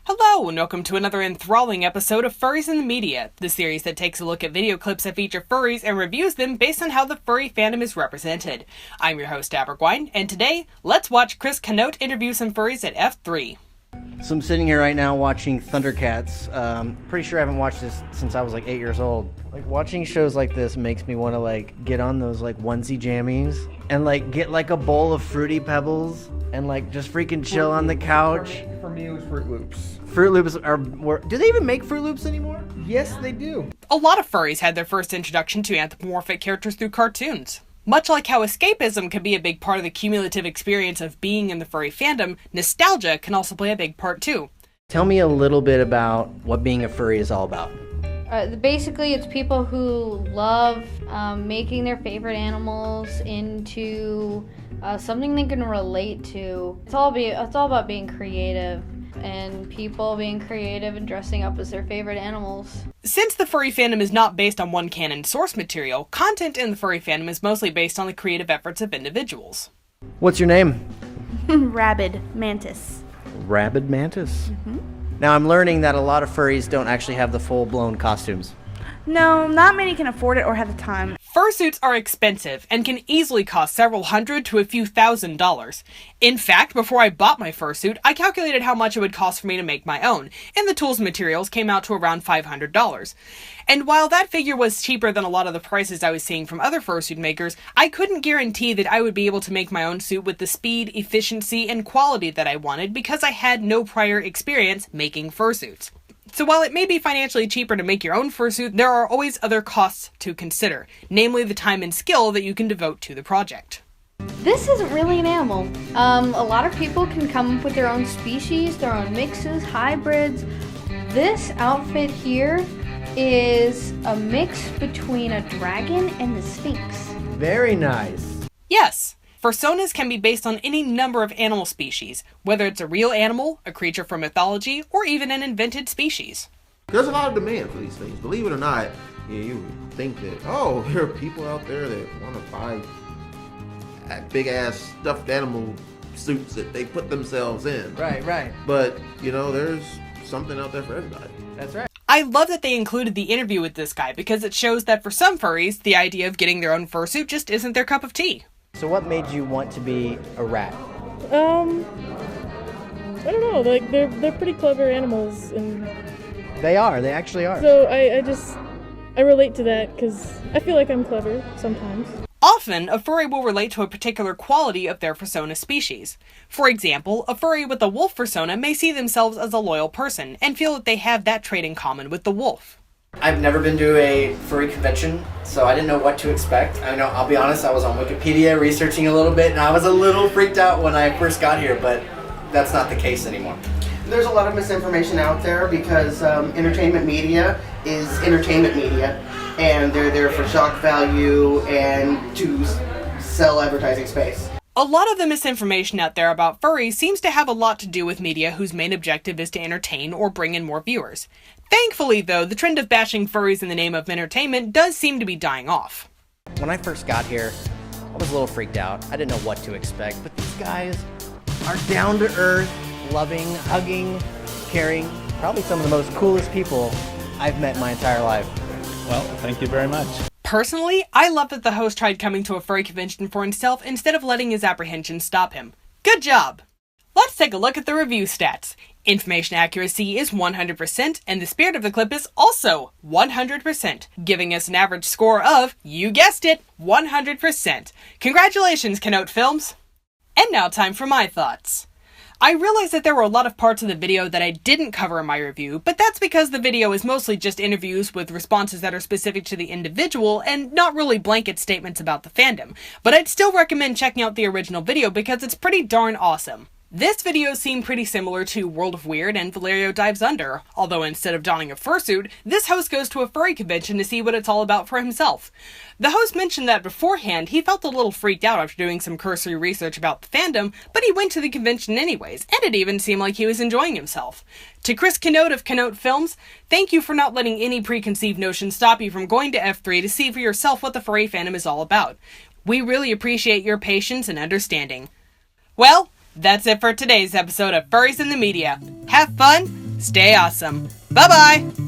Hello, and welcome to another enthralling episode of Furries in the Media, the series that takes a look at video clips that feature furries and reviews them based on how the furry fandom is represented. I'm your host, Abergwine, and today, let's watch Chris Canote interview some furries at F3. So I'm sitting here right now watching Thundercats. Pretty sure I haven't watched this since I was like 8 years old. Like, watching shows like this makes me want to like get on those like onesie jammies and like get like a bowl of Fruity Pebbles and like just freaking chill on the couch. For me, it was Fruit Loops. Fruit Loops do they even make Fruit Loops anymore? Yes, they do. A lot of furries had their first introduction to anthropomorphic characters through cartoons. Much like how escapism can be a big part of the cumulative experience of being in the furry fandom, nostalgia can also play a big part too. Tell me a little bit about what being a furry is all about. Basically, it's people who love making their favorite animals into something they can relate to. It's all about being creative and people being creative and dressing up as their favorite animals. Since the furry fandom is not based on one canon source material, content in the furry fandom is mostly based on the creative efforts of individuals. What's your name? Rabid Mantis. Rabid Mantis? Mm-hmm. Now I'm learning that a lot of furries don't actually have the full-blown costumes. No, not many can afford it or have the time. Fursuits are expensive and can easily cost several hundred to a few $1,000s. In fact, before I bought my fursuit, I calculated how much it would cost for me to make my own, and the tools and materials came out to around $500. And while that figure was cheaper than a lot of the prices I was seeing from other fursuit makers, I couldn't guarantee that I would be able to make my own suit with the speed, efficiency, and quality that I wanted because I had no prior experience making fursuits. So while it may be financially cheaper to make your own fursuit, there are always other costs to consider, namely the time and skill that you can devote to the project. This isn't really an animal. A lot of people can come up with their own species, their own mixes, hybrids. This outfit here is a mix between a dragon and the Sphinx. Very nice. Yes. Fursonas can be based on any number of animal species, whether it's a real animal, a creature from mythology, or even an invented species. There's a lot of demand for these things. Believe it or not, you think that, there are people out there that want to buy big-ass stuffed animal suits that they put themselves in. Right. But, there's something out there for everybody. That's right. I love that they included the interview with this guy because it shows that for some furries, the idea of getting their own fursuit just isn't their cup of tea. So what made you want to be a rat? I don't know, like they're pretty clever animals, and They actually are. so I relate to that because I feel like I'm clever sometimes. Often, a furry will relate to a particular quality of their fursona species. For example, a furry with a wolf fursona may see themselves as a loyal person and feel that they have that trait in common with the wolf. I've never been to a furry convention, so I didn't know what to expect. I'll be honest, I was on Wikipedia researching a little bit, and I was a little freaked out when I first got here, but that's not the case anymore. There's a lot of misinformation out there because entertainment media is entertainment media, and they're there for shock value and to sell advertising space. A lot of the misinformation out there about furries seems to have a lot to do with media whose main objective is to entertain or bring in more viewers. Thankfully, though, the trend of bashing furries in the name of entertainment does seem to be dying off. When I first got here, I was a little freaked out. I didn't know what to expect, but these guys are down to earth, loving, hugging, caring, probably some of the most coolest people I've met in my entire life. Well, thank you very much. Personally, I love that the host tried coming to a furry convention for himself instead of letting his apprehension stop him. Good job! Let's take a look at the review stats. Information accuracy is 100%, and the spirit of the clip is also 100%, giving us an average score of, you guessed it, 100%. Congratulations, Canote Films! And now time for my thoughts. I realized that there were a lot of parts of the video that I didn't cover in my review, but that's because the video is mostly just interviews with responses that are specific to the individual and not really blanket statements about the fandom. But I'd still recommend checking out the original video because it's pretty darn awesome. This video seemed pretty similar to World of Weird and Valerio Dives Under, although instead of donning a fursuit, this host goes to a furry convention to see what it's all about for himself. The host mentioned that beforehand he felt a little freaked out after doing some cursory research about the fandom, but he went to the convention anyways, and it even seemed like he was enjoying himself. To Chris Canote of Canote Films, thank you for not letting any preconceived notions stop you from going to F3 to see for yourself what the furry fandom is all about. We really appreciate your patience and understanding. Well, that's it for today's episode of Furries in the Media. Have fun, Stay awesome. Bye-bye!